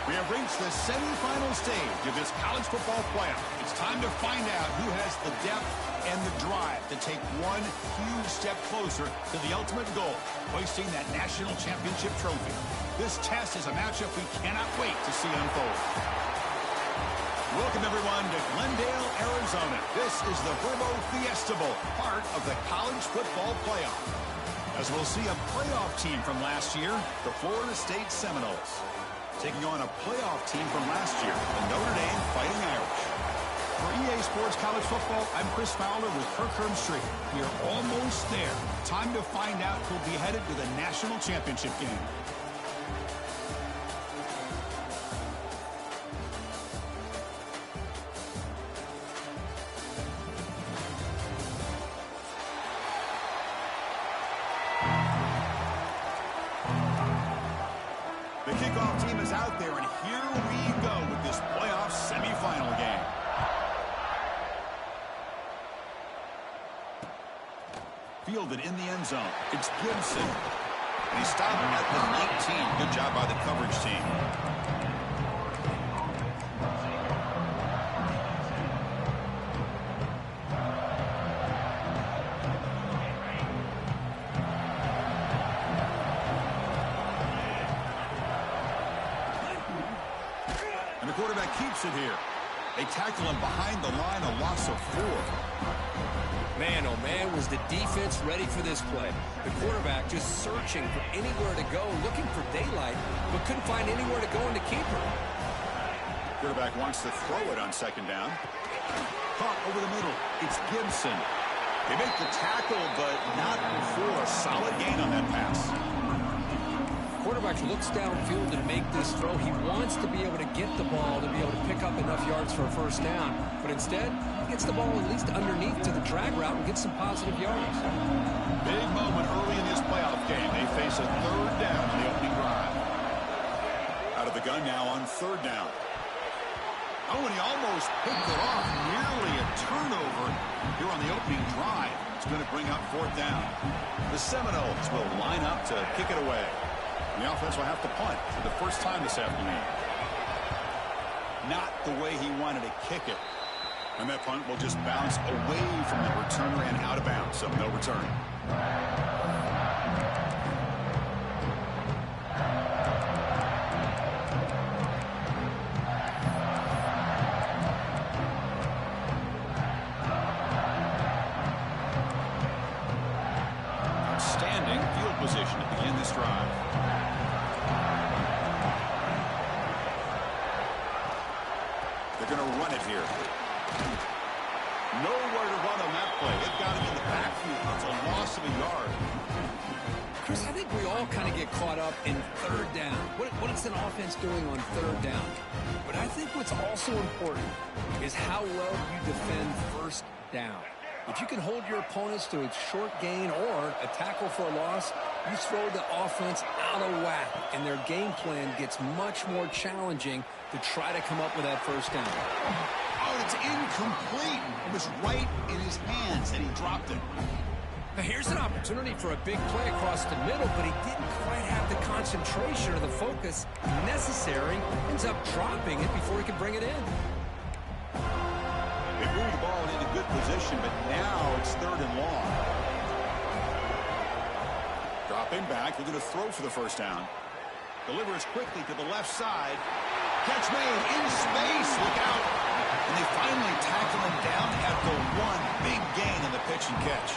We have reached the semifinal stage of this college football playoff. It's time to find out who has the depth and the drive to take one huge step closer to the ultimate goal, hoisting that national championship trophy. This test is a matchup we cannot wait to see unfold. Welcome, everyone, to Glendale, Arizona. This is the Verbo Fiesta Bowl, part of the college football playoff. As we'll see a playoff team from last year, the Florida State Seminoles, taking on a playoff team from last year, the Notre Dame Fighting Irish. For EA Sports College Football, I'm Chris Fowler with Kirk Herbstreit. We are almost there. Time to find out who'll be headed to the national championship game. The kickoff team is out there, and here we go with this playoff semifinal game. Fielded in the end zone. It's Gibson. And he stopped at the 19. Good job by the coverage team. And the quarterback keeps it here. They tackle him behind the line, a loss of 4. Man, oh man, was the defense ready for this play. The quarterback just searching for anywhere to go, looking for daylight, but couldn't find anywhere to go in the keeper. Quarterback wants to throw it on second down. Caught over the middle. It's Gibson. They make the tackle, but not before a solid gain on that pass. Quarterback looks downfield to make this throw. He wants to be able to get the ball to be able to pick up enough yards for a first down. But instead, he gets the ball at least underneath to the drag route and gets some positive yards. Big moment early in this playoff game. They face a third down on the opening drive. Out of the gun now on third down. Oh, and he almost picked it off. Nearly a turnover here on the opening drive. It's going to bring up fourth down. The Seminoles will line up to kick it away. And the offense will have to punt for the first time this afternoon. Not the way he wanted to kick it. And that punt will just bounce away from the returner and out of bounds, so no return. Outstanding field position to begin this drive. They're going to run it here. Nowhere to run on that play. It got him in the backfield. It's a loss of a yard. Chris, I think we all kind of get caught up in third down. What is an offense doing on third down? But I think what's also important is how well you defend first down. If you can hold your opponents to a short gain or a tackle for a loss, you throw the offense out of whack, and their game plan gets much more challenging to try to come up with that first down. Oh, it's incomplete. It was right in his hands, and he dropped it. Now here's an opportunity for a big play across the middle, but he didn't quite have the concentration or the focus necessary. Ends up dropping it before he could bring it in. They moved the ball into good position, but now it's third and long. Dropping back. They're going to throw for the first down. Delivers quickly to the left side. Catch made in space. Look out. And they finally tackle him down at the 1. Big gain on the pitch and catch.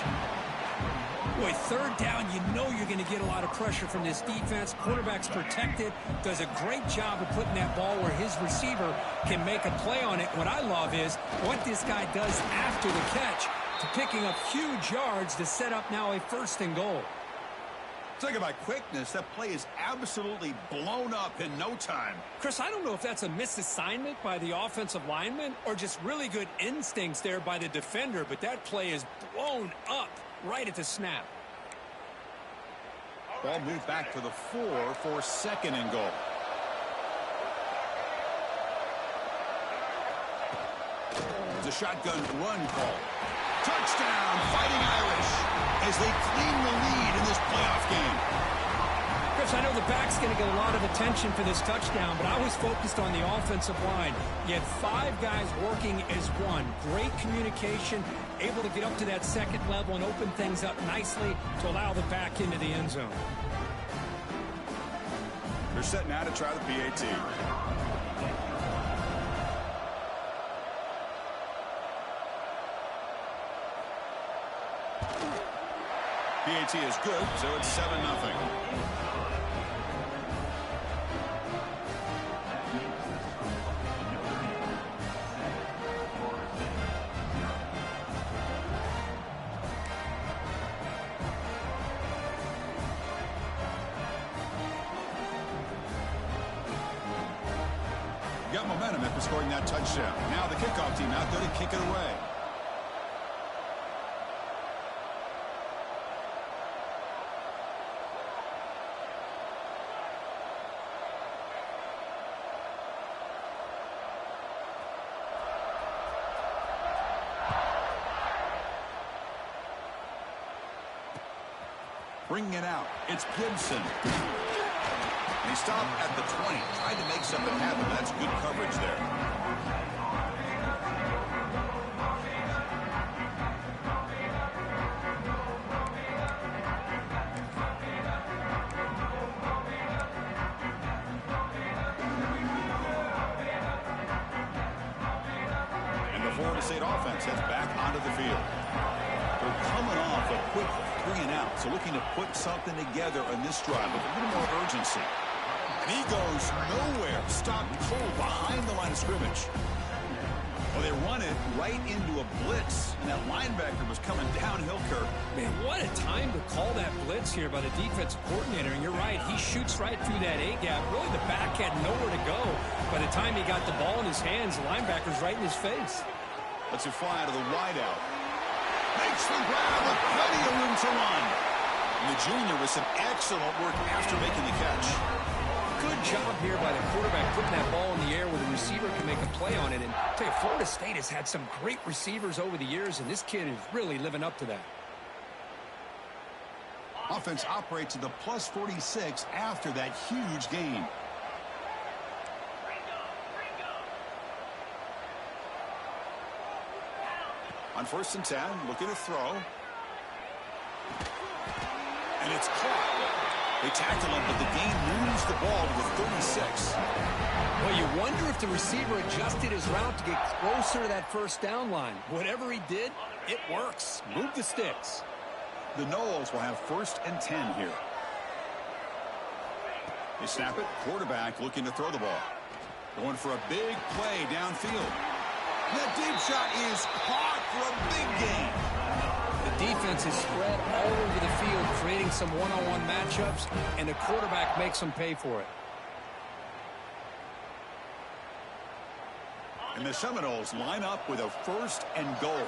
Boy, third down, you know you're going to get a lot of pressure from this defense. Quarterback's protected. Does a great job of putting that ball where his receiver can make a play on it. What I love is what this guy does after the catch to picking up huge yards to set up now a first and goal. Talk about quickness. That play is absolutely blown up in no time. Chris, I don't know if that's a misassignment by the offensive lineman or just really good instincts there by the defender, but that play is blown up right at the snap. Ball moved back to the 4 for second and goal. It's a shotgun run call. Touchdown, Fighting Irish, as they claim the lead in this playoff game. Chris, Chris, I know the back's going to get a lot of attention for this touchdown, but I was focused on the offensive line. You had 5 guys working as one. Great communication, able to get up to that second level and open things up nicely to allow the back into the end zone. They're set now to try the PAT. PAT is good, so it's 7-0. Got momentum after scoring that touchdown. Now the kickoff team out there to kick it away. Bringing it out. It's Gibson. And he stopped at the 20. Tried to make something happen. That's good coverage there. And the Florida State offense heads back onto the field. They're coming off a quick 3-and-out, so looking to put something together on this drive with a little more urgency. And he goes nowhere. Stopped cold behind the line of scrimmage. Well, they run it right into a blitz, and that linebacker was coming downhill, Kirk. Man, what a time to call that blitz here by the defensive coordinator. And you're right, he shoots right through that A-gap. Really, the back had nowhere to go. By the time he got the ball in his hands, the linebacker's right in his face. Let's it fly to the wideout. Makes the grab with plenty of room to run. And the junior with some excellent work after making the catch. Good job here by the quarterback putting that ball in the air where the receiver can make a play on it. And I'll tell you, Florida State has had some great receivers over the years, and this kid is really living up to that. Offense operates to the plus 46 after that huge gain. On 1st and 10, looking to throw. And it's caught. They tackle him, but the gain moves the ball to the 36. Well, you wonder if the receiver adjusted his route to get closer to that first down line. Whatever he did, it works. Move the sticks. The Noles will have 1st and 10 here. They snap it. Quarterback looking to throw the ball. Going for a big play downfield. That deep shot is caught for a big gain. The defense is spread all over the field, creating some one-on-one matchups, and the quarterback makes them pay for it. And the Seminoles line up with a 1st and goal.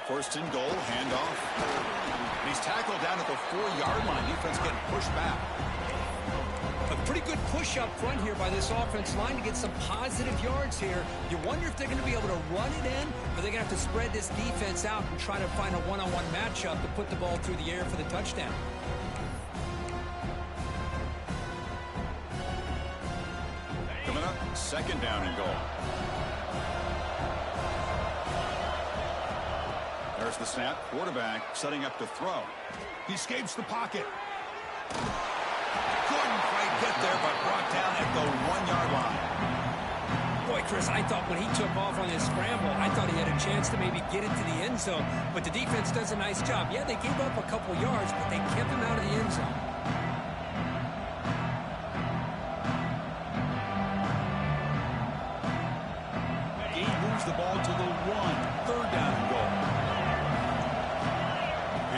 1st and goal, handoff. And he's tackled down at the 4-yard line. Defense getting pushed back. A pretty good push up front here by this offense line to get some positive yards here. You wonder if they're going to be able to run it in, or they're going to have to spread this defense out and try to find a one-on-one matchup to put the ball through the air for the touchdown. Coming up, 2nd down and goal. There's the snap. Quarterback setting up to throw. He escapes the pocket. Couldn't quite get there, but brought down at the 1-yard line. Boy, Chris, I thought when he took off on his scramble, I thought he had a chance to maybe get into the end zone. But the defense does a nice job. Yeah, they gave up a couple yards, but they kept him out of the end zone. He moves the ball to the 1. 3rd down and goal.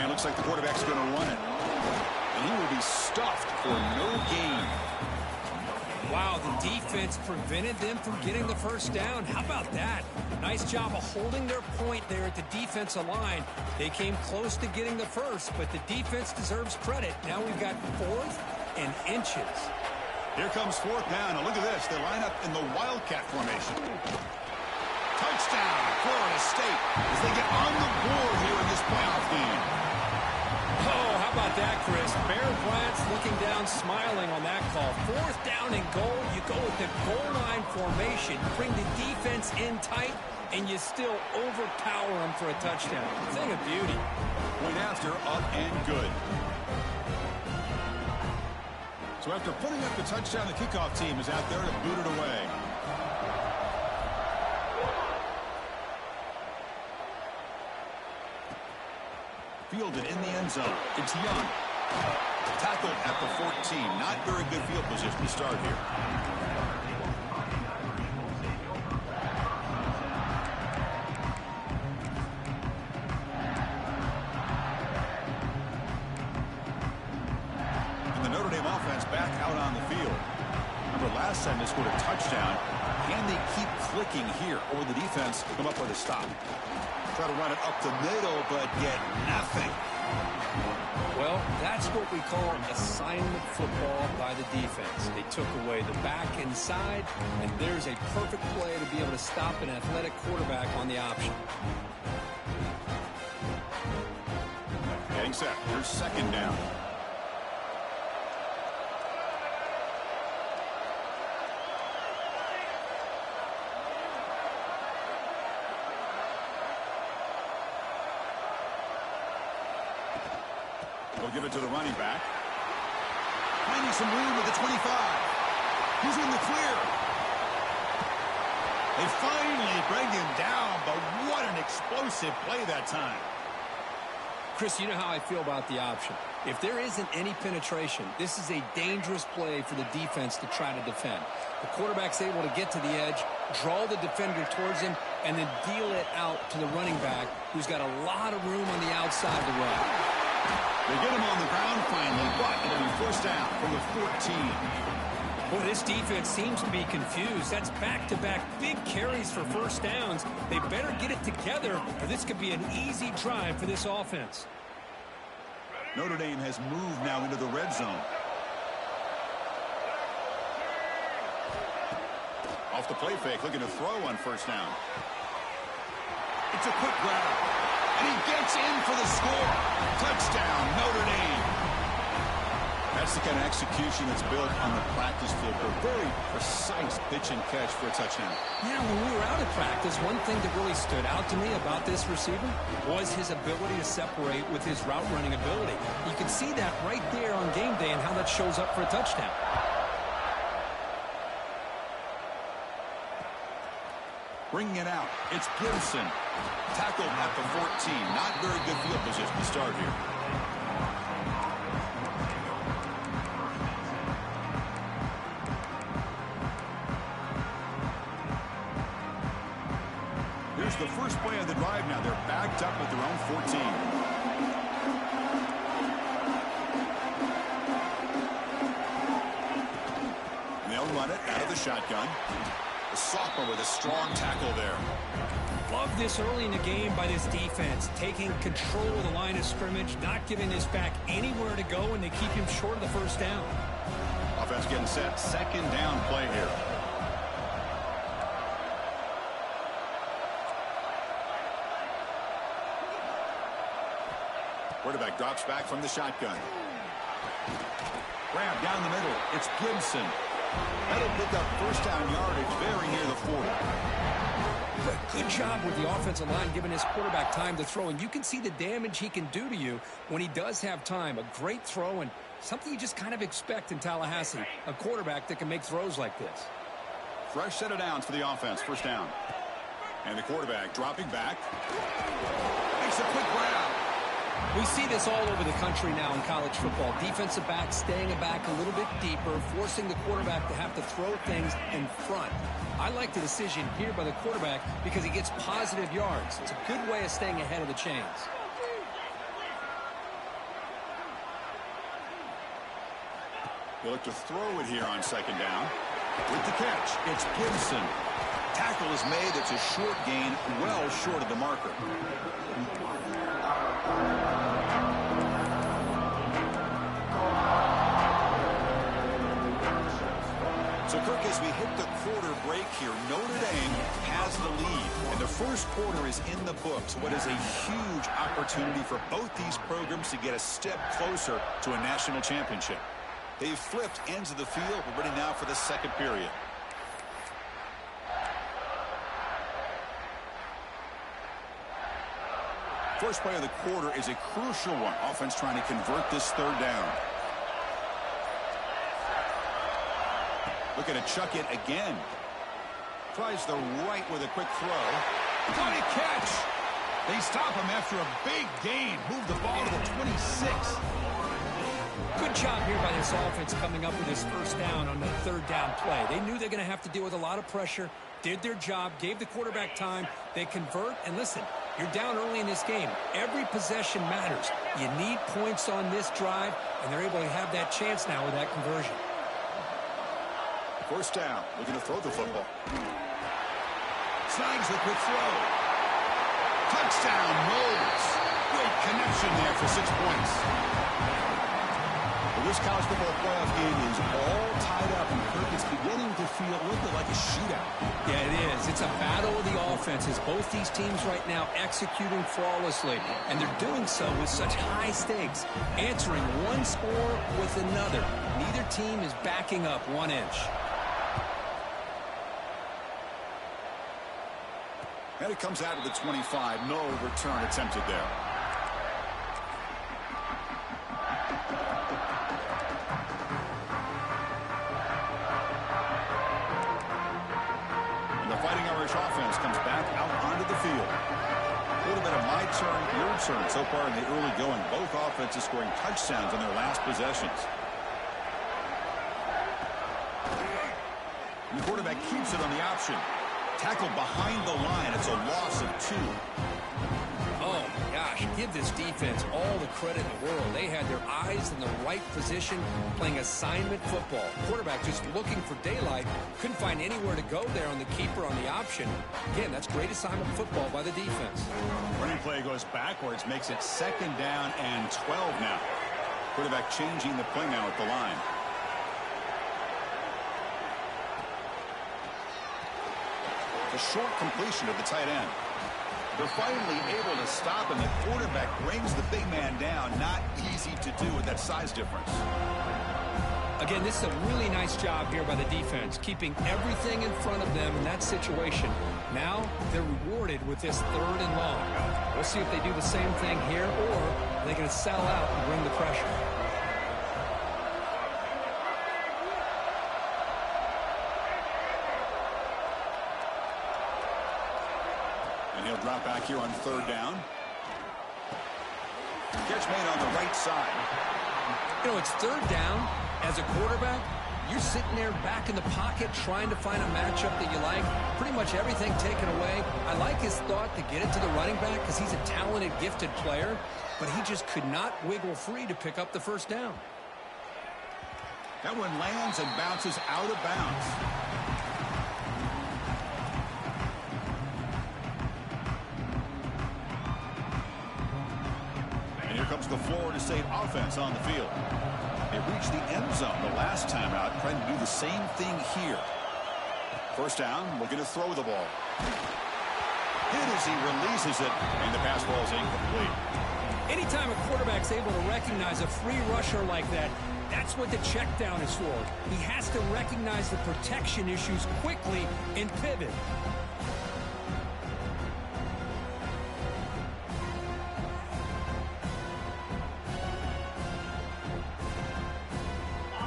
And it looks like the quarterback's going to run it. And he will be stuffed for no gain. Wow, the defense prevented them from getting the 1st down. How about that? Nice job of holding their point there at the defensive line. They came close to getting the 1st, but the defense deserves credit. Now we've got 4th and inches. Here comes 4th down. And look at this. They line up in the Wildcat formation. Touchdown, Florida State, as they get on the board here in this playoff game. Oh, how about that, Chris? Bear Bryant's looking down, smiling on that call. 4th down and goal. You go with the goal line formation. You bring the defense in tight, and you still overpower them for a touchdown. Thing of beauty. Point after, up and good. So after putting up the touchdown, the kickoff team is out there to boot it away. Fielded in the end zone. It's Young. Tackled at the 14. Not very good field position to start here. And the Notre Dame offense back out on the field. Remember last time they scored a touchdown. Can they keep clicking here, or will the defense come up with a stop? Try to run it up the middle, but get nothing. Well, that's what we call assignment football by the defense. They took away the back inside, and there's a perfect play to be able to stop an athletic quarterback on the option. Getting set. Here's 2nd down. They'll give it to the running back. Finding some room at the 25. He's in the clear. They finally bring him down, but what an explosive play that time. Chris, you know how I feel about the option. If there isn't any penetration, this is a dangerous play for the defense to try to defend. The quarterback's able to get to the edge, draw the defender towards him, and then deal it out to the running back, who's got a lot of room on the outside to run. They get him on the ground finally, but it'll be 1st down from the 14. Boy, this defense seems to be confused. That's back-to-back big carries for 1st downs. They better get it together, or this could be an easy drive for this offense. Notre Dame has moved now into the red zone. Off the play fake, looking to throw on 1st down. It's a quick grab. And he gets in for the score. Touchdown, Notre Dame. That's the kind of execution that's built on the practice field. A very precise pitch and catch for a touchdown. Yeah, when we were out at practice, one thing that really stood out to me about this receiver was his ability to separate with his route running ability. You can see that right there on game day and how that shows up for a touchdown. Bringing it out, it's Gibson. Tackled at the 14. Not very good field position to start here. Here's the first play of the drive now. They're backed up at their own 14. And they'll run it out of the shotgun. The sophomore with a strong tackle there. Love this early in the game by this defense, taking control of the line of scrimmage, not giving this back anywhere to go, and they keep him short of the 1st down. Offense getting set. 2nd down play here. Quarterback drops back from the shotgun. Grab down the middle. It's Gibson. That'll pick up 1st down yardage very near the 40. Good job with the offensive line giving his quarterback time to throw, and you can see the damage he can do to you when he does have time. A great throw and something you just kind of expect in Tallahassee, a quarterback that can make throws like this. Fresh set of downs for the offense. 1st down. And the quarterback dropping back. Makes a quick grab. We see this all over the country now in college football. Defensive backs staying back a little bit deeper, forcing the quarterback to have to throw things in front. I like the decision here by the quarterback because he gets positive yards. It's a good way of staying ahead of the chains. They look to throw it here on 2nd down. With the catch, it's Gibson. Tackle is made. It's a short gain, well short of the marker. So, Kirk, as we hit the quarter break here, Notre Dame has the lead, and the first quarter is in the books. What is a huge opportunity for both these programs to get a step closer to a national championship. They've flipped ends of the field. We're ready now for the second period. First play of the quarter is a crucial one. Offense trying to convert this third down. Looking to chuck it again. Tries the right with a quick throw. Got a catch. They stop him after a big gain. Move the ball to the 26. Good job here by this offense coming up with this first down on the third down play. They knew they're going to have to deal with a lot of pressure. Did their job. Gave the quarterback time. They convert. And listen, you're down early in this game. Every possession matters. You need points on this drive, and they're able to have that chance now with that conversion. First down, looking to throw the football. Snags the quick throw. Touchdown, Knowles. Great connection there for 6 points. Well, this college football playoff game is all tied up, and Kirk, it's beginning to feel a little bit like a shootout. Yeah, it is. It's a battle of the offenses. Both these teams right now executing flawlessly, and they're doing so with such high stakes, answering one score with another. Neither team is backing up 1 inch. And it comes out of the 25. No return attempted there. And the Fighting Irish offense comes back out onto the field. A little bit of my turn, your turn so far in the early going. Both offenses scoring touchdowns on their last possessions. And the quarterback keeps it on the option. Tackled behind the line. It's a loss of 2. Oh, my gosh. Give this defense all the credit in the world. They had their eyes in the right position, playing assignment football. Quarterback just looking for daylight. Couldn't find anywhere to go there on the keeper on the option. Again, that's great assignment football by the defense. Running play goes backwards, makes it 2nd down and 12 now. Quarterback changing the play now at the line. A short completion of the tight end. They're finally able to stop him. The quarterback brings the big man down. Not easy to do with that size difference. Again, this is a really nice job here by the defense, keeping everything in front of them in that situation. Now they're rewarded with this 3rd and long. We'll see if they do the same thing here, or they're going to sell out and bring the pressure. He'll drop back here on 3rd down. Catch made on the right side. You know, it's 3rd down. As a quarterback, you're sitting there back in the pocket trying to find a matchup that you like. Pretty much everything taken away. I like his thought to get it to the running back because he's a talented, gifted player, but he just could not wiggle free to pick up the first down. That one lands and bounces out of bounds. Here comes the Florida State offense on the field. They reached the end zone the last time out, trying to do the same thing here. First down, looking to throw the ball. Hit as he releases it, and the pass ball is incomplete. Anytime a quarterback's able to recognize a free rusher like that, that's what the check down is for. He has to recognize the protection issues quickly and pivot.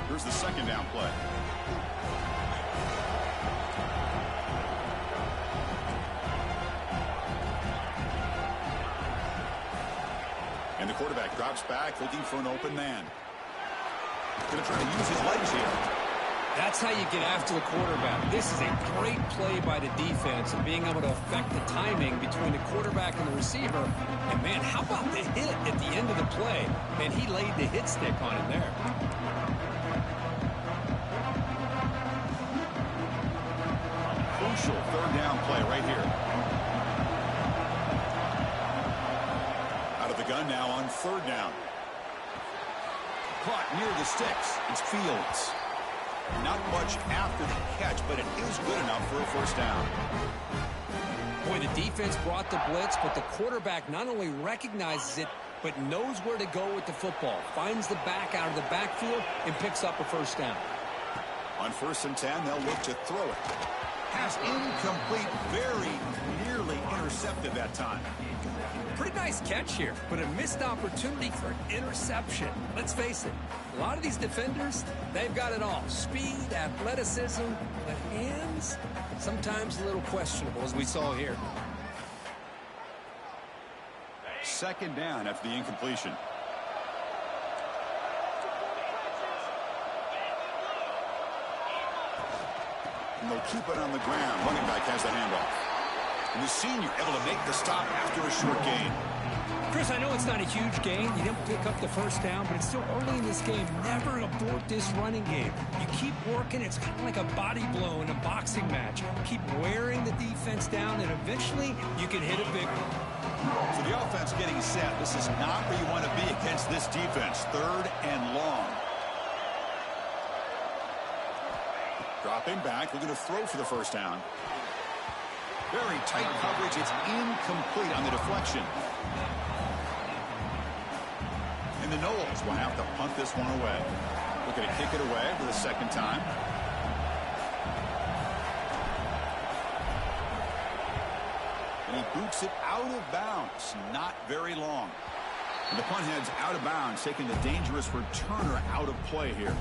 Here's the 2nd down play. And the quarterback drops back, looking for an open man. Going to try to use his legs here. That's how you get after the quarterback. This is a great play by the defense and being able to affect the timing between the quarterback and the receiver. And, man, how about the hit at the end of the play? And he laid the hit stick on him there. Crucial 3rd down play right here. Out of the gun now on 3rd down. Caught near the sticks. It's Fields. Not much after the catch, but it is good enough for a first down. Boy, the defense brought the blitz, but the quarterback not only recognizes it, but knows where to go with the football. Finds the back out of the backfield and picks up a first down. On 1st and 10, they'll look to throw it. Pass incomplete, very nearly intercepted that time. Pretty nice catch here, but a missed opportunity for an interception. Let's face it, a lot of these defenders, they've got it all. Speed, athleticism, but hands, sometimes a little questionable, as we saw here. 2nd down after the incompletion. And they'll keep it on the ground. Running back has the handoff. And the senior able to make the stop after a short gain. Chris, I know it's not a huge gain. You didn't pick up the first down, but it's still early in this game. Never abort this running game. You keep working. It's kind of like a body blow in a boxing match. Keep wearing the defense down, and eventually you can hit a big one. So the offense getting set. This is not where you want to be against this defense. 3rd and long. Dropping back, looking to throw for the first down. Very tight coverage. It's incomplete on the deflection. And the Noles will have to punt this one away. Looking to kick it away for the 2nd time. And he boots it out of bounds. Not very long. And the punt heads out of bounds, taking the dangerous returner out of play here.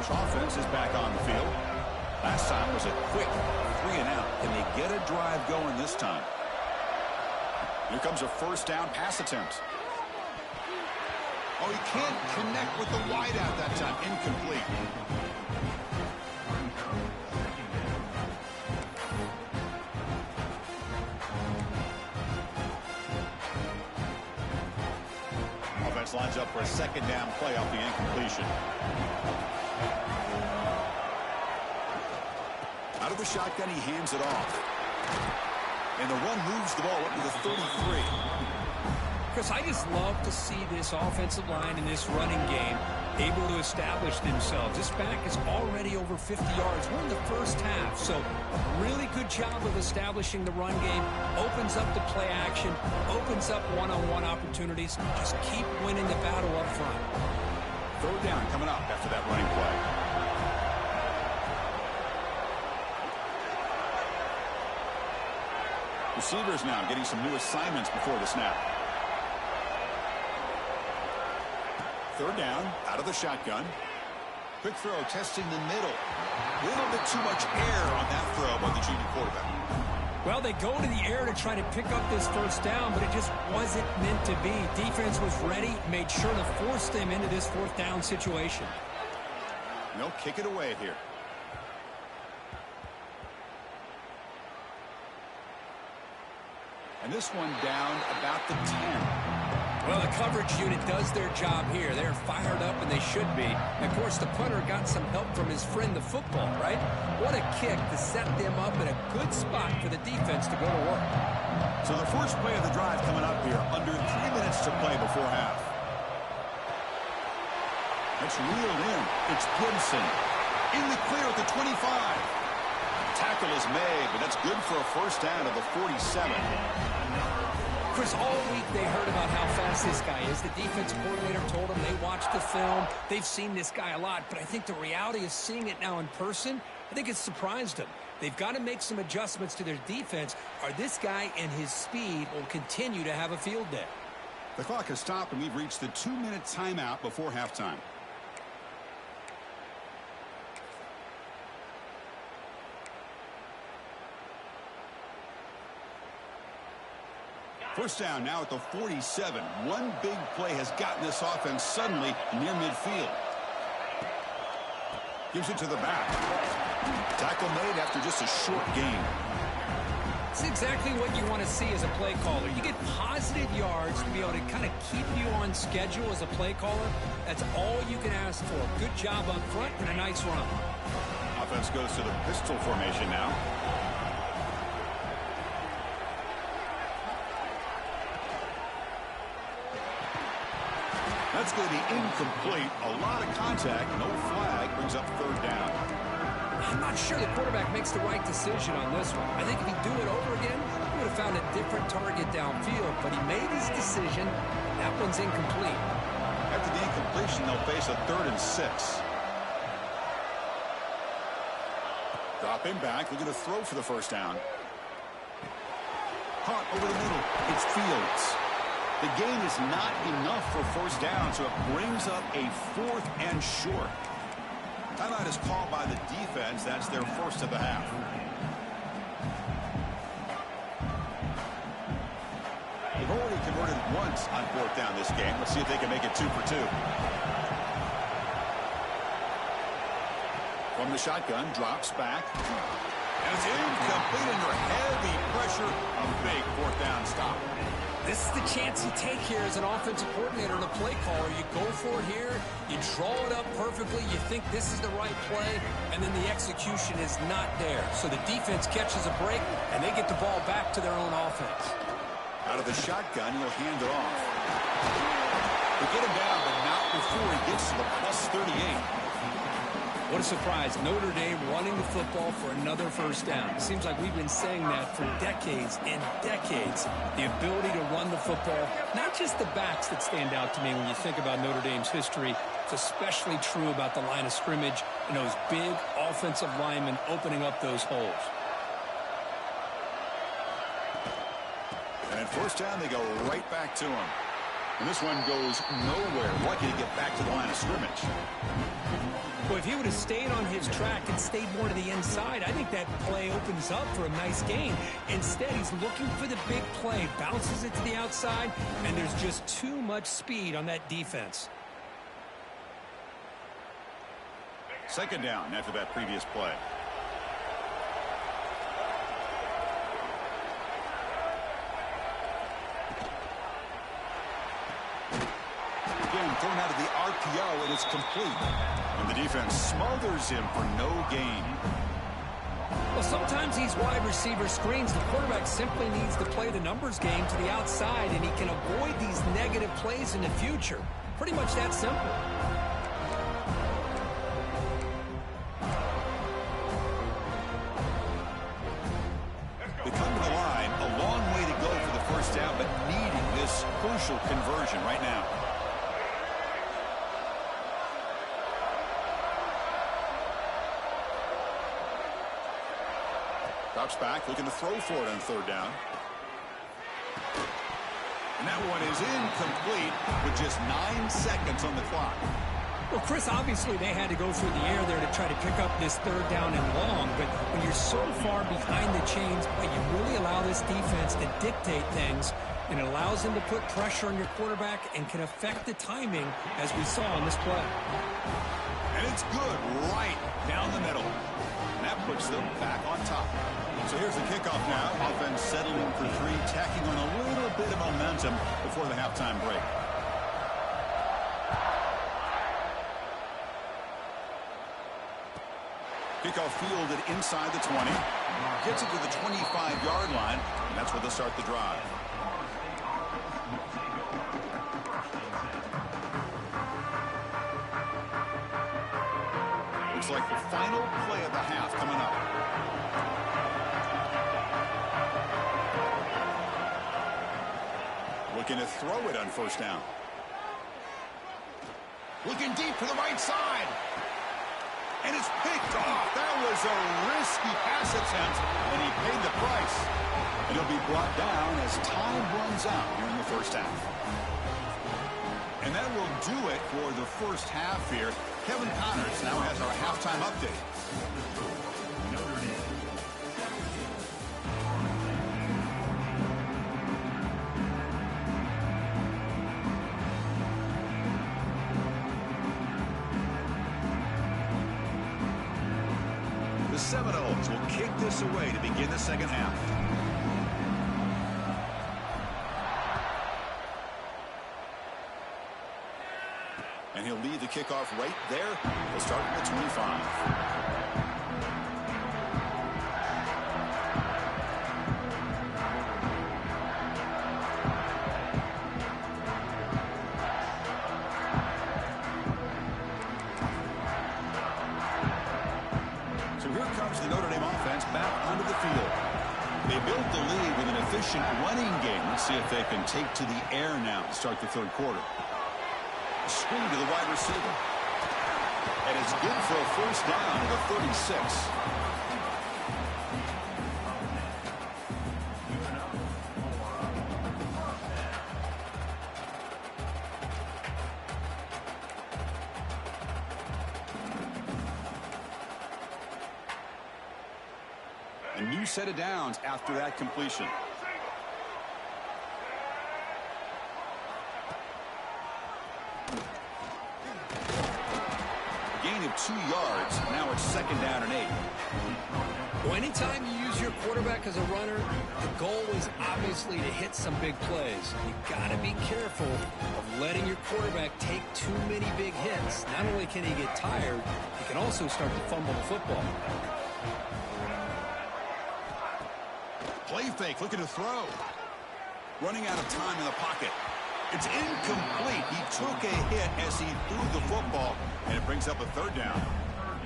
Offense is back on the field. Last time was a quick 3-and-out. Can they get a drive going this time? Here comes a first down pass attempt. Oh, he can't connect with the wideout that time. Incomplete. Offense lines up for a 2nd down play off the incompletion. Out of the shotgun, he hands it off. And the run moves the ball up to the 33. Chris, I just love to see this offensive line in this running game able to establish themselves. This back is already over 50 yards. We're in the first half, so really good job of establishing the run game. Opens up the play action, opens up one-on-one opportunities. Just keep winning the battle up front. 3rd down coming up after that running play. Receivers now getting some new assignments before the snap. 3rd down, out of the shotgun. Quick throw, testing the middle. A little bit too much air on that throw by the junior quarterback. Well, they go to the air to try to pick up this first down, but it just wasn't meant to be. Defense was ready, made sure to force them into this 4th down situation. They'll kick it away here. And this one down about the 10. Well, the coverage unit does their job here. They're fired up, and they should be. And, of course, the punter got some help from his friend, the football, right? What a kick to set them up in a good spot for the defense to go to work. So the first play of the drive coming up here. Under 3 minutes to play before half. It's reeled in. It's Gibson. In the clear at the 25. Tackle is made, but that's good for a first down of the 47. Chris, all week they heard about how fast this guy is. The defense coordinator told them they watched the film. They've seen this guy a lot, but I think the reality is seeing it now in person, I think it's surprised them. They've got to make some adjustments to their defense, or this guy and his speed will continue to have a field day. The clock has stopped, and we've reached the 2-minute timeout before halftime. First down now at the 47. One big play has gotten this offense suddenly near midfield. Gives it to the back. Tackle made after just a short gain. It's exactly what you want to see as a play caller. You get positive yards to be able to kind of keep you on schedule as a play caller. That's all you can ask for. Good job up front and a nice run. offense goes to the pistol formation now. That's going to be incomplete. A lot of contact. No flag. Brings up third down. I'm not sure the quarterback makes the right decision on this one. I think if he'd do it over again, he would have found a different target downfield. But he made his decision. That one's incomplete. After the incompletion, they'll face a 3rd and 6. Drop him back. Looking to throw for the first down. Caught over the middle. It's Fields. The gain is not enough for first down, so it brings up a 4th and short. Timeout is called by the defense. That's their first of the half. They've already converted once on 4th down this game. Let's see if they can make it 2 for 2. From the shotgun, drops back. And it's incomplete under heavy pressure. A big 4th down stop. This is the chance you take here as an offensive coordinator and a play caller. You go for it here, you draw it up perfectly, you think this is the right play, and then the execution is not there. So the defense catches a break, and they get the ball back to their own offense. Out of the shotgun, he'll hand it off. They get him down, but not before he gets to the plus 38. What a surprise. Notre Dame running the football for another first down. It seems like we've been saying that for decades and decades. The ability to run the football, not just the backs that stand out to me when you think about Notre Dame's history. It's especially true about the line of scrimmage and those big offensive linemen opening up those holes. And at first down, they go right back to him. And this one goes nowhere. Lucky to get back to the line of scrimmage. Well, if he would have stayed on his track and stayed more to the inside, I think that play opens up for a nice gain. Instead, he's looking for the big play, bounces it to the outside, and there's just too much speed on that defense. Second down after that previous play. Again, thrown out of the RPO, and it's complete. And the defense smothers him for no gain. Well, sometimes these wide receiver screens, the quarterback simply needs to play the numbers game to the outside, and he can avoid these negative plays in the future. Pretty much that simple. They come to the line, a long way to go for the first down, but needing this crucial conversion right now. Drops back, looking to throw for it on 3rd down. And that one is incomplete with just 9 seconds on the clock. Well, Chris, obviously they had to go through the air there to try to pick up this 3rd down and long, but when you're so far behind the chains, but you really allow this defense to dictate things, and it allows them to put pressure on your quarterback and can affect the timing, as we saw on this play. And it's good right down the middle. And that puts them back on top. So here's the kickoff now. Offense settling for 3, tacking on a little bit of momentum before the halftime break. Kickoff fielded inside the 20. Gets it to the 25-yard line, and that's where they'll start the drive. Looks like the final play of the half coming up. Looking to throw it on first down. Looking deep to the right side. And it's picked off. That was a risky pass attempt, and he paid the price. And he'll be brought down as time runs out here in the first half. And that will do it for the first half here. Kevin Connors now has our halftime update. The Seminoles will kick this away to begin the second half. And he'll lead the kickoff right there. We'll start at the 25. the field. They built the lead with an efficient running game. Let's see if they can take to the air now to start the third quarter. Screen to the wide receiver. And it's good for a first down at the 36. A new set of downs after that completion. Gain of 2 yards. Now it's second down and 8. Well, anytime you use your quarterback as a runner, the goal is obviously to hit some big plays. You got to be careful of letting your quarterback take too many big hits. Not only can he get tired, he can also start to fumble the football. Play fake, looking to throw. Running out of time in the pocket. It's incomplete. He took a hit as he threw the football, and it brings up a third down.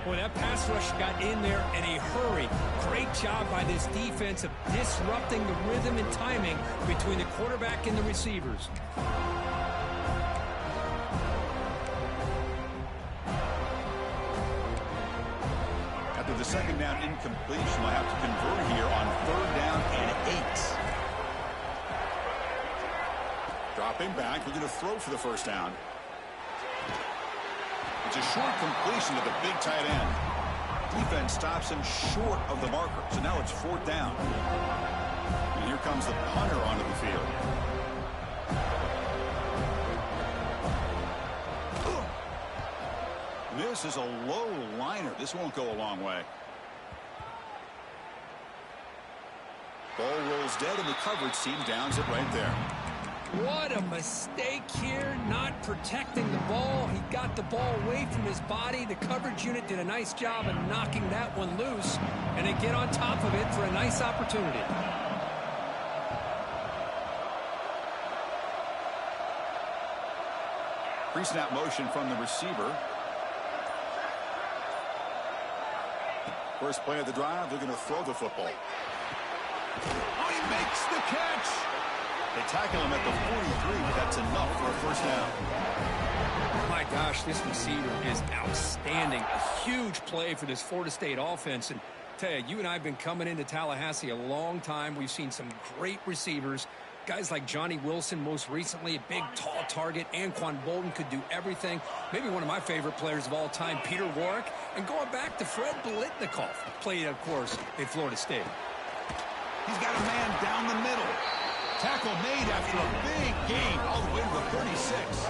Boy, that pass rush got in there in a hurry. Great job by this defense of disrupting the rhythm and timing between the quarterback and the receivers. After the second down incompletion, we'll have to convert here on third down and 8. Dropping back, looking to throw for the first down. It's a short completion to the big tight end. Defense stops him short of the marker, so now it's fourth down. And here comes the punter onto the field. This is a low liner. This won't go a long way. Ball rolls dead, and the coverage team downs it right there. What a mistake here, not protecting the ball. He got the ball away from his body. The coverage unit did a nice job of knocking that one loose, and they get on top of it for a nice opportunity. Pre-snap motion from the receiver. First play of the drive, looking to throw the football. Oh, he makes the catch! They tackle him at the 43, but that's enough for a first down. My gosh, this receiver is outstanding. A huge play for this Florida State offense. And tell you, you and I have been coming into Tallahassee a long time. We've seen some great receivers. Guys like Johnny Wilson, most recently, a big, tall target. Anquan Bolden could do everything. Maybe one of my favorite players of all time, Peter Warrick. And going back to Fred Biletnikoff, played, of course, at Florida State. He's got a man down the middle. Tackle made after a big gain all the way to the 36.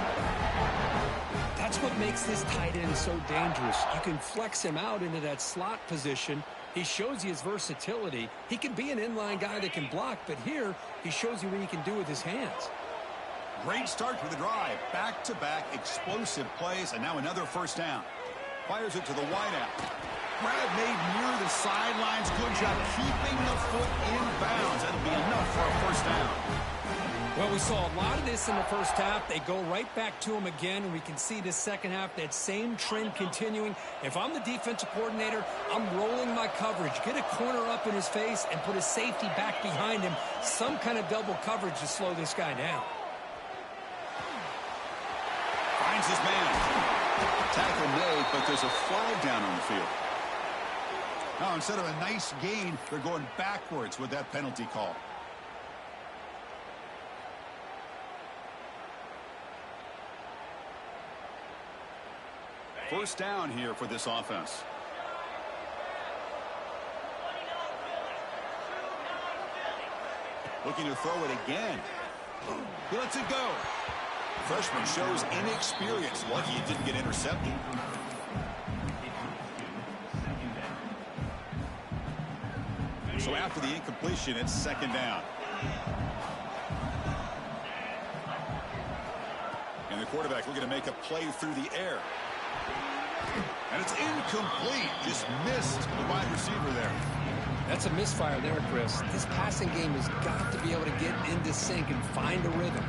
That's what makes this tight end so dangerous. You can flex him out into that slot position. He shows you his versatility. He can be an inline guy that can block, but here he shows you what he can do with his hands. Great start for the drive. Back-to-back explosive plays, and now another first down. Fires it to the wideout. Grab made near the sidelines. Good job keeping the foot in bounds. That'll be enough for a first down. Well, we saw a lot of this in the first half. They go right back to him again, and we can see this second half, that same trend continuing. If I'm the defensive coordinator, I'm rolling my coverage. Get a corner up in his face and put a safety back behind him. Some kind of double coverage to slow this guy down. Finds his man. Tackle made, but there's a flag down on the field. Now, instead of a nice gain, they're going backwards with that penalty call. First down here for this offense. Looking to throw it again. He lets it go. Freshman shows inexperience. Lucky he didn't get intercepted. So after the incompletion, it's second down. And the quarterback looking to make a play through the air. And it's incomplete. Just missed the wide receiver there. That's a misfire there, Chris. This passing game has got to be able to get into sync and find a rhythm.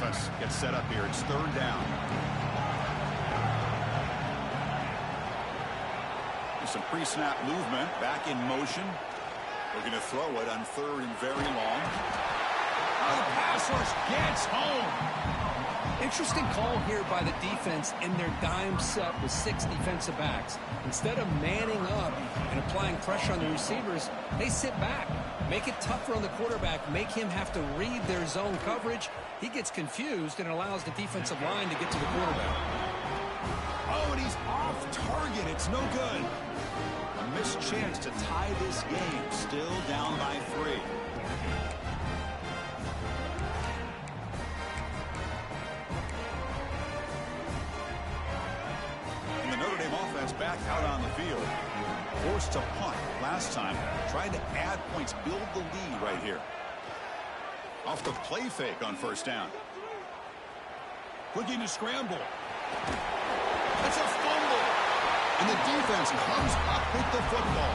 offense gets set up here. It's third down. Some pre-snap movement, back in motion. Looking to throw it on third and very long. Oh, the pass rush gets home. Interesting call here by the defense in their dime set with 6 defensive backs. Instead of manning up and applying pressure on the receivers, they sit back. Make it tougher on the quarterback. Make him have to read their zone coverage. He gets confused and allows the defensive line to get to the quarterback. Oh, and he's off target. It's no good. A missed chance to tie this game. Still down by 3. And the Notre Dame offense back out on the field. Forced to punt last time. Tried to add points, build the lead right here. Off the play fake on first down. Looking to scramble. That's a fumble. And the defense comes up with the football.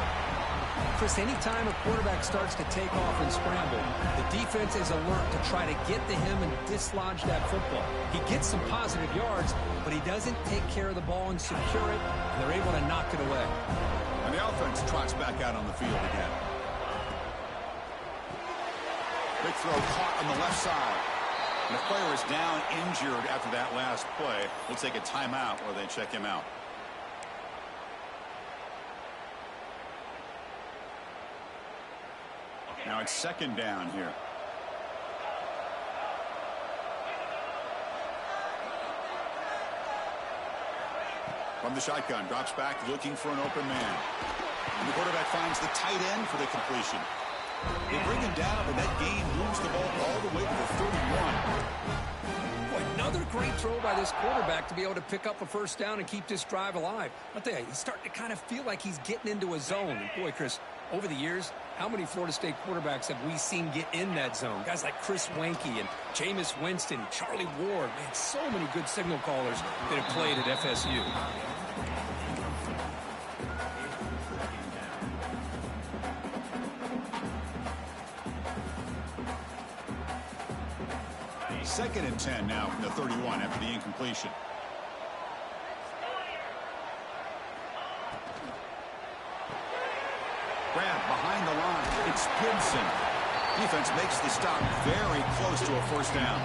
Chris, anytime a quarterback starts to take off and scramble, the defense is alert to try to get to him and dislodge that football. He gets some positive yards, but he doesn't take care of the ball and secure it, and they're able to knock it away. And the offense trots back out on the field again. Big throw caught on the left side. And the player is down injured after that last play. We'll take a timeout while they check him out. Now it's second down here. From the shotgun, drops back looking for an open man. And the quarterback finds the tight end for the completion. They bring him down, and that gain moves the ball all the way to the 31. Boy, another great throw by this quarterback to be able to pick up a first down and keep this drive alive. I'll tell you, he's starting to kind of feel like he's getting into a zone. And boy, Chris, over the years, how many Florida State quarterbacks have we seen get in that zone? Guys like Chris Wenke and Jameis Winston, Charlie Ward. Man, so many good signal callers that have played at FSU. Second and 10 now from the 31 after the incompletion. Grab behind the line. It's Gibson. Defense makes the stop very close to a first down.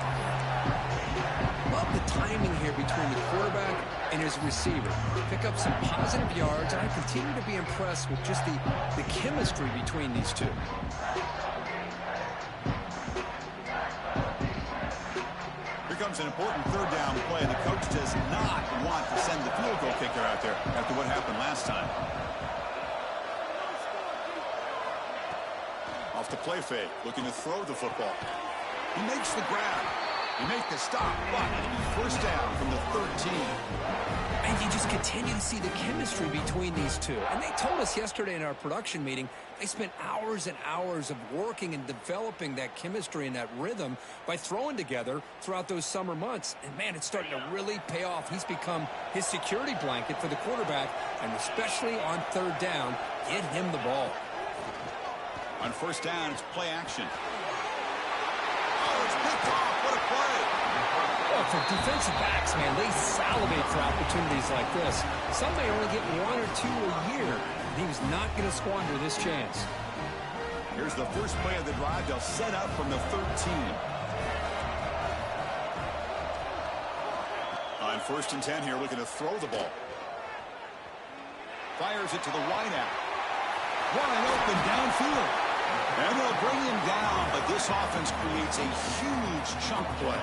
Love the timing here between the quarterback and his receiver. Pick up some positive yards, and I continue to be impressed with just the chemistry between these two. Comes an important third down play. The coach does not want to send the field goal kicker out there after what happened last time. Off the play fake, looking to throw the football. He makes the grab. He makes the stop, but first down from the 13. And you just continue to see the chemistry between these two. And they told us yesterday in our production meeting, they spent hours and hours of working and developing that chemistry and that rhythm by throwing together throughout those summer months. And, man, it's starting to really pay off. He's become his security blanket for the quarterback, and especially on third down, get him the ball. On first down, it's play action. Oh, it's picked off. What a play. Well, for defensive backs, man, they salivate for opportunities like this. Some may only get 1 or 2 a year. He was not going to squander this chance. Here's the first play of the drive. They'll set up from the 13. On first and 10 here, looking to throw the ball. Fires it to the wide out. Wide open downfield. And they'll bring him down, but this offense creates a huge chunk play.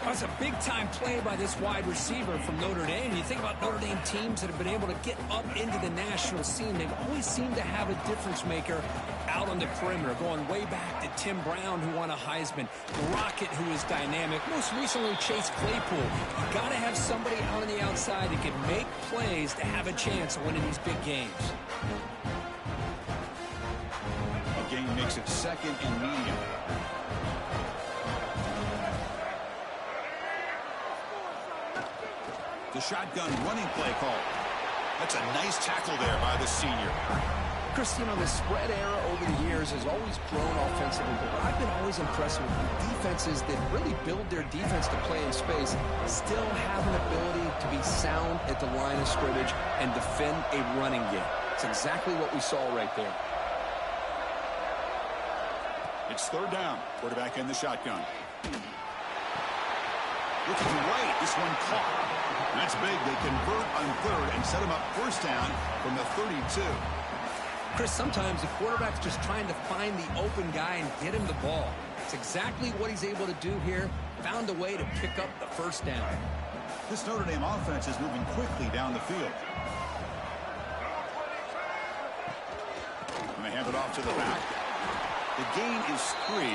That's a big-time play by this wide receiver from Notre Dame. You think about Notre Dame teams that have been able to get up into the national scene. They've always seemed to have a difference maker out on the perimeter, going way back to Tim Brown, who won a Heisman, Rocket, who is dynamic, most recently Chase Claypool. You got to have somebody out on the outside that can make plays to have a chance of winning these big games. The game makes it second and medium. The shotgun running play call. That's a nice tackle there by the senior. Chris, you know, the spread era over the years has always grown offensively, but what I've been always impressed with defenses that really build their defense to play in space still have an ability to be sound at the line of scrimmage and defend a running game. It's exactly what we saw right there. It's third down. Quarterback in the shotgun. Looking right. This one caught. That's big. They convert on third and set him up first down from the 32. Chris, sometimes the quarterback's just trying to find the open guy and get him the ball. It's exactly what he's able to do here. Found a way to pick up the first down. This Notre Dame offense is moving quickly down the field. And they hand it off to the back. The gain is 3.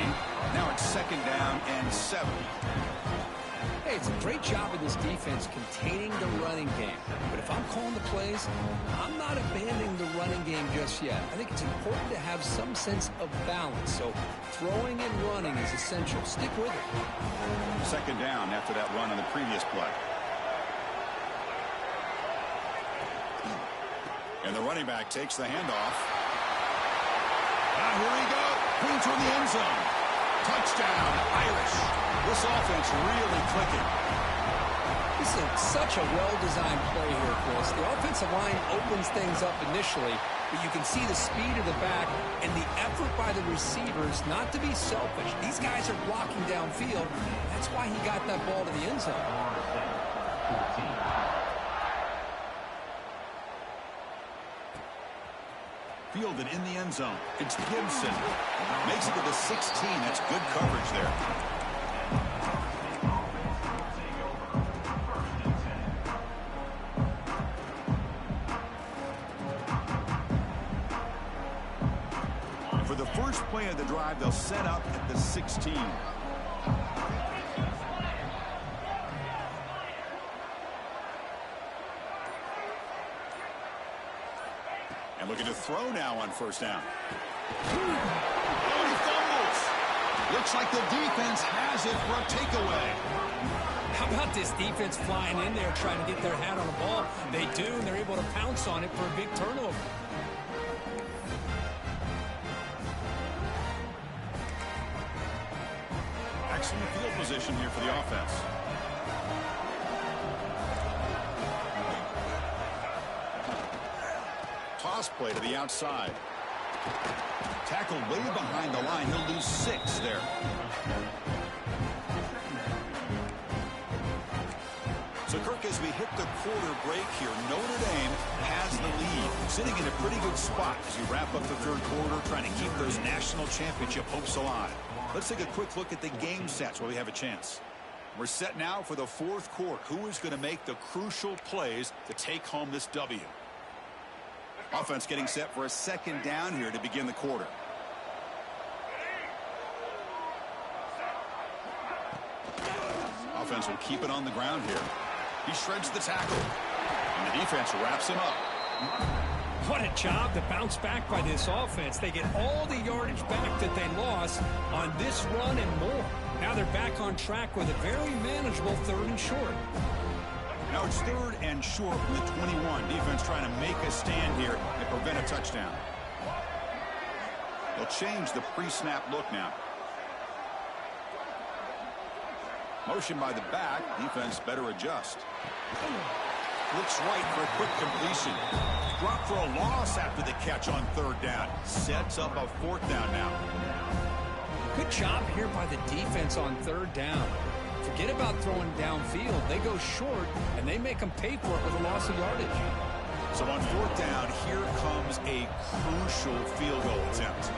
Now it's second down and 7. Hey, it's a great job of this defense containing the running game. But if I'm calling the plays, I'm not abandoning the running game just yet. I think it's important to have some sense of balance. So throwing and running is essential. Stick with it. Second down after that run on the previous play. And the running back takes the handoff. Here we go. Clean toward the end zone. Touchdown, Irish. This offense really clicking. This is such a well-designed play here, Chris. The offensive line opens things up initially, but you can see the speed of the back and the effort by the receivers not to be selfish. These guys are blocking downfield. That's why he got that ball to the end zone. Fielded in the end zone. It's Gibson. Makes it to the 16. That's good coverage there. For the first play of the drive, they'll set up at the 16. And looking to throw now on first down. Oh, he fumbles. Looks like the defense has it for a takeaway. How about this defense flying in there trying to get their hat on the ball? They do, and they're able to pounce on it for a big turnover. Excellent field position here for the offense. Toss play to the outside. Tackled way behind the line. He'll lose 6 there. So, Kirk, as we hit the quarter break here, Notre Dame has the lead, sitting in a pretty good spot as we wrap up the third quarter, trying to keep those national championship hopes alive. Let's take a quick look at the game stats while we have a chance. We're set now for the fourth quarter. Who is going to make the crucial plays to take home this W? Offense getting set for a second down here to begin the quarter. Offense will keep it on the ground here. He shreds the tackle. And the defense wraps him up. What a job to bounce back by this offense. They get all the yardage back that they lost on this run and more. Now they're back on track with a very manageable 3rd and short. Now it's 3rd and short from the 21. Defense trying to make a stand here and prevent a touchdown. They'll change the pre-snap look now. Motion by the back. Defense better adjust. Looks right for a quick completion. Drop for a loss after the catch on 3rd down. Sets up a 4th down now. Good job here by the defense on 3rd down. Forget about throwing downfield. They go short, and they make them pay for it with a loss of yardage. So on 4th down, here comes a crucial field goal attempt.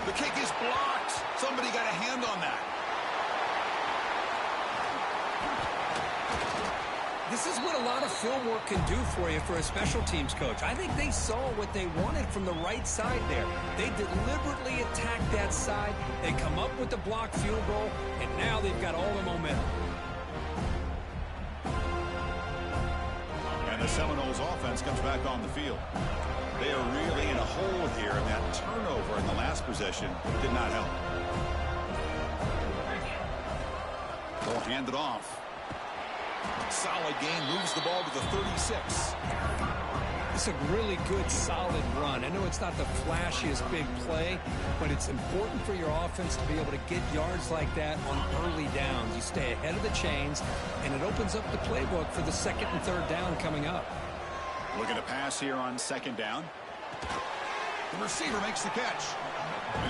The kick is blocked. Somebody got a hand on that. This is what a lot of film work can do for you for a special teams coach. I think they saw what they wanted from the right side there. They deliberately attacked that side. They come up with the blocked field goal, and now they've got all the momentum. And the Seminoles offense comes back on the field. They are really in a hole here, and that turnover in the last possession did not help. Hand it off. Solid gain, moves the ball to the 36. It's a really good, solid run. I know it's not the flashiest big play, but it's important for your offense to be able to get yards like that on early downs. You stay ahead of the chains, and it opens up the playbook for the second and third down coming up. Looking to pass here on second down. The receiver makes the catch.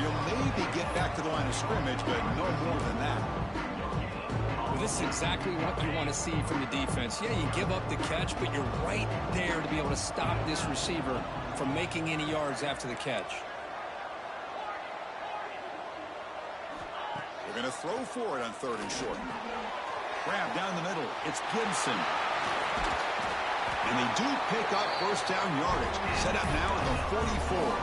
You'll maybe get back to the line of scrimmage, but no more than that. Well, this is exactly what you want to see from the defense. Yeah, you give up the catch, but you're right there to be able to stop this receiver from making any yards after the catch. We're going to throw for it on third and short. Grab down the middle. It's Gibson. And they do pick up first down yardage. Set up now at the 44.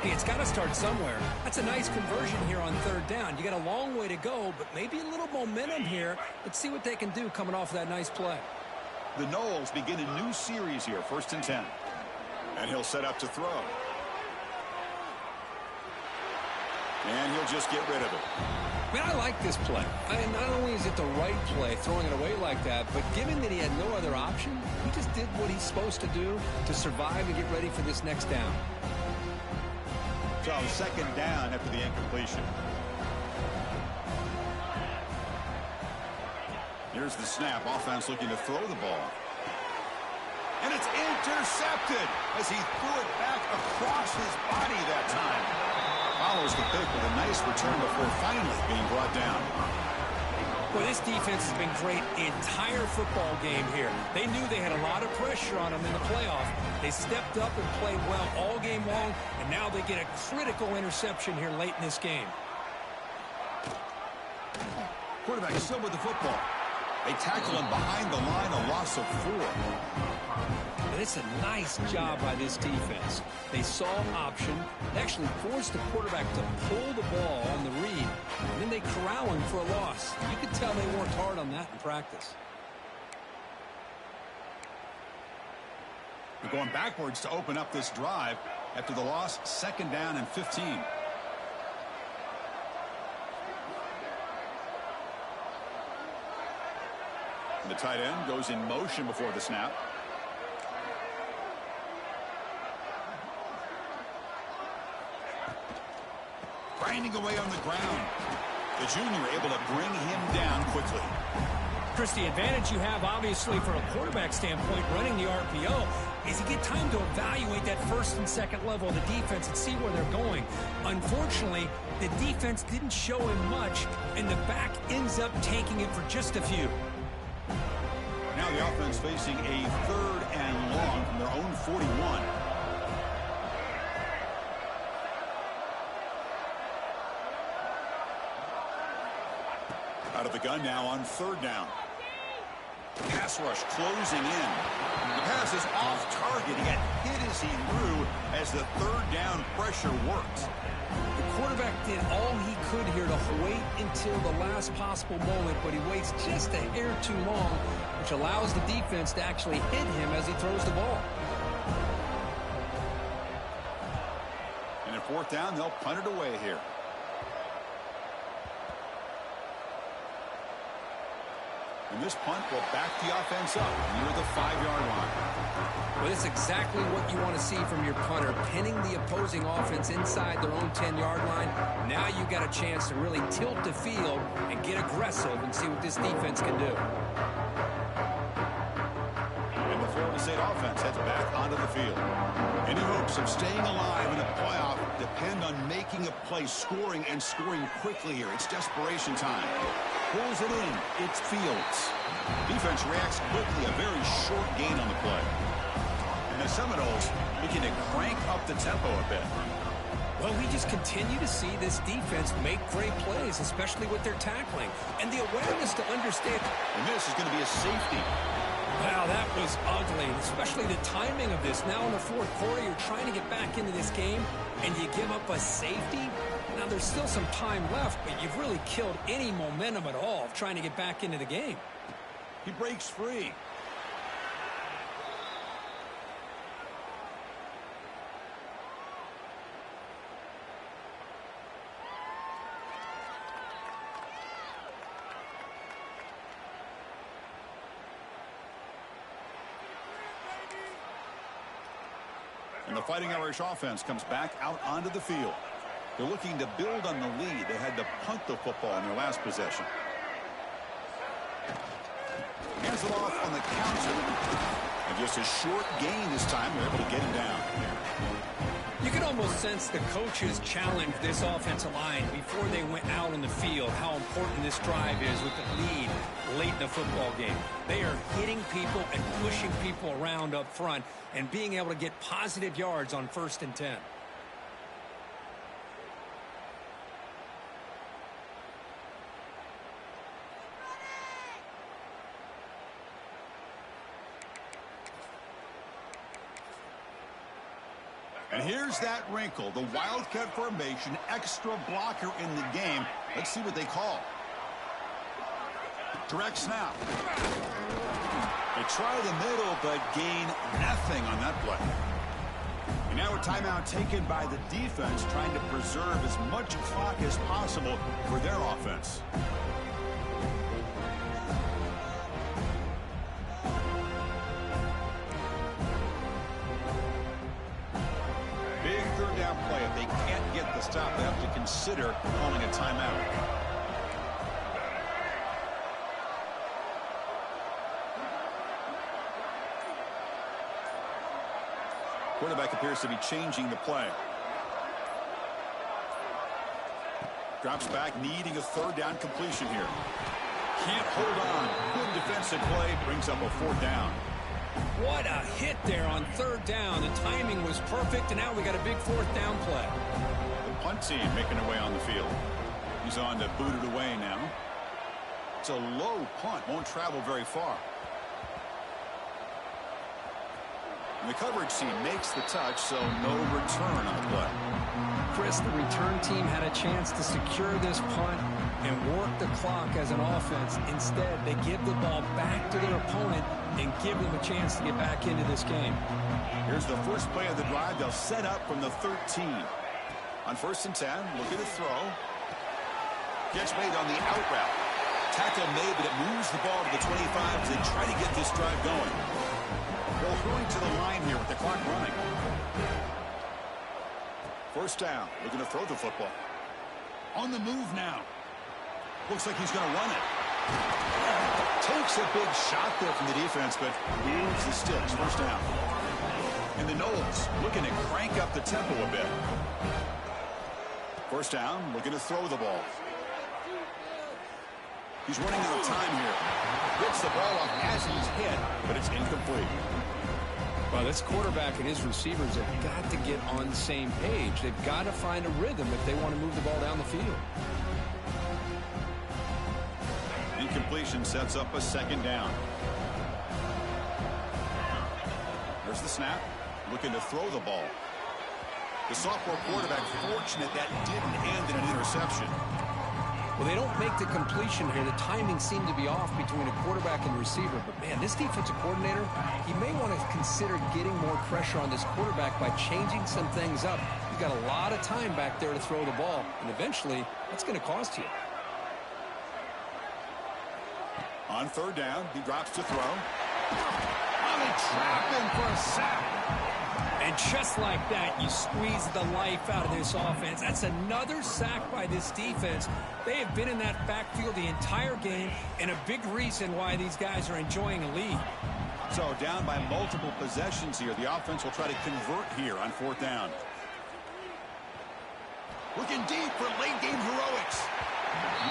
Hey, it's got to start somewhere. That's a nice conversion here on third down. You got a long way to go, but maybe a little momentum here. Let's see what they can do coming off of that nice play. The Knowles begin a new series here, 1st and 10. And he'll set up to throw. And he'll just get rid of it. Man, I like this play. Not only is it the right play, throwing it away like that, but given that he had no other option, he just did what he's supposed to do to survive and get ready for this next down. So second down after the incompletion. Here's the snap. Offense looking to throw the ball. And it's intercepted as he threw it back across his body that time. Follows the pick with a nice return before finally being brought down. Well, this defense has been great the entire football game here. They knew they had a lot of pressure on them in the playoff. They stepped up and played well all game long, and now they get a critical interception here late in this game. Quarterback still with the football. They tackle him behind the line, a loss of 4. And it's a nice job by this defense. They saw option, actually forced the quarterback to pull the ball on the read, and then they corral him for a loss. You could tell they worked hard on that in practice. They're going backwards to open up this drive after the loss, 2nd down and 15. The tight end goes in motion before the snap. Grinding away on the ground. The junior able to bring him down quickly. Chris, the advantage you have, obviously, from a quarterback standpoint, running the RPO, is you get time to evaluate that first and second level of the defense and see where they're going. Unfortunately, the defense didn't show him much, and the back ends up taking it for just a few. Now the offense facing a 3rd and long from their own 41. Out of the gun now on 3rd down. Pass rush closing in. The pass is off target. He got hit as he threw as the 3rd down pressure worked. The quarterback did all he could here to wait until the last possible moment, but he waits just a hair too long, which allows the defense to actually hit him as he throws the ball. And at 4th down, they'll punt it away here. And this punt will back the offense up near the 5-yard line. Well, it's exactly what you want to see from your punter, pinning the opposing offense inside their own 10-yard line. Now you've got a chance to really tilt the field and get aggressive and see what this defense can do. And the Florida State offense heads back onto the field. Any hopes of staying alive in a playoff depend on making a play, scoring and scoring quickly here. It's desperation time. Pulls it in. It's Fields. Defense reacts quickly. A very short gain on the play. And the Seminoles begin to crank up the tempo a bit. Well, we just continue to see this defense make great plays, especially with their tackling. And the awareness to understand. And this is going to be a safety. Wow, that was ugly, especially the timing of this. Now in the 4th quarter, you're trying to get back into this game, and you give up a safety. Now, there's still some time left, but you've really killed any momentum at all of trying to get back into the game. He breaks free. And the Fighting Irish offense comes back out onto the field. They're looking to build on the lead. They had to punt the football in their last possession. Hands it off on the counter. And just a short gain this time. They're able to get him down. You can almost sense the coaches challenged this offensive line before they went out on the field, how important this drive is with the lead late in the football game. They are hitting people and pushing people around up front and being able to get positive yards on 1st and 10. And here's that wrinkle, the Wildcat formation, extra blocker in the game. Let's see what they call. Direct snap. They try the middle, but gain nothing on that play. And now a timeout taken by the defense, trying to preserve as much clock as possible for their offense. Play. If they can't get the stop, they have to consider calling a timeout. Quarterback appears to be changing the play. Drops back, needing a 3rd down completion here. Can't hold on. Good defensive play, brings up a 4th down. What a hit there on 3rd down. The timing was perfect, and now we got a big 4th down play. The punt team making their way on the field. He's on to boot it away now. It's a low punt, won't travel very far. And the coverage team makes the touch, so no return on the play. Chris, the return team had a chance to secure this punt and work the clock as an offense. Instead, they give the ball back to their opponent and give them a chance to get back into this game. Here's the first play of the drive. They'll set up from the 13. On 1st and 10, looking to throw. Catch made on the out route. Tackle made, but it moves the ball to the 25 as they try to get this drive going. They'll hurry to the line here with the clock running. 1st down, looking to throw the football. On the move now. Looks like he's going to run it. Takes a big shot there from the defense, but moves the sticks. 1st down. And the Knowles looking to crank up the tempo a bit. 1st down, looking to throw the ball. He's running out of time here. Gets the ball off as he's hit, but it's incomplete. Well, this quarterback and his receivers have got to get on the same page. They've got to find a rhythm if they want to move the ball down the field. Incompletion sets up a 2nd down. There's the snap. Looking to throw the ball. The sophomore quarterback fortunate that didn't end in an interception. Well, they don't make the completion here. The timing seemed to be off between a quarterback and receiver. But, man, this defensive coordinator, he may want to consider getting more pressure on this quarterback by changing some things up. He's got a lot of time back there to throw the ball. And eventually, that's going to cost you. On 3rd down, he drops to throw. On a trap in for a sack. And just like that, you squeeze the life out of this offense. That's another sack by this defense. They have been in that backfield the entire game, and a big reason why these guys are enjoying a lead. So down by multiple possessions here. The offense will try to convert here on 4th down. Looking deep for late game heroics.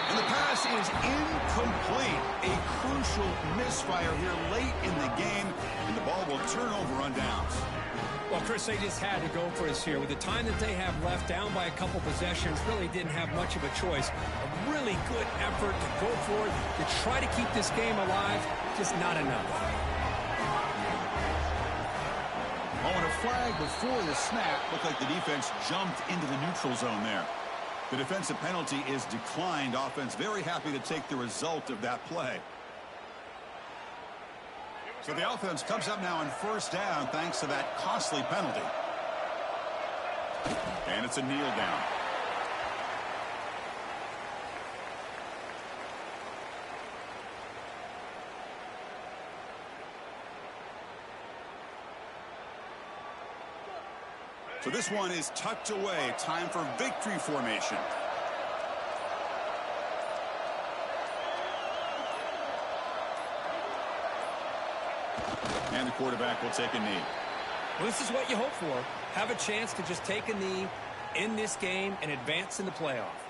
And the pass is incomplete. A crucial misfire here late in the game, and the ball will turn over on downs. Well, Chris, they just had to go for us here. With the time that they have left, down by a couple possessions, really didn't have much of a choice. A really good effort to go for it, to try to keep this game alive, just not enough. Oh, and a flag before the snap. Looked like the defense jumped into the neutral zone there. The defensive penalty is declined. Offense very happy to take the result of that play. So the offense comes up now on 1st down thanks to that costly penalty. And it's a kneel down. So this one is tucked away. Time for victory formation. And the quarterback will take a knee. Well, this is what you hope for. Have a chance to just take a knee in this game and advance in the playoff.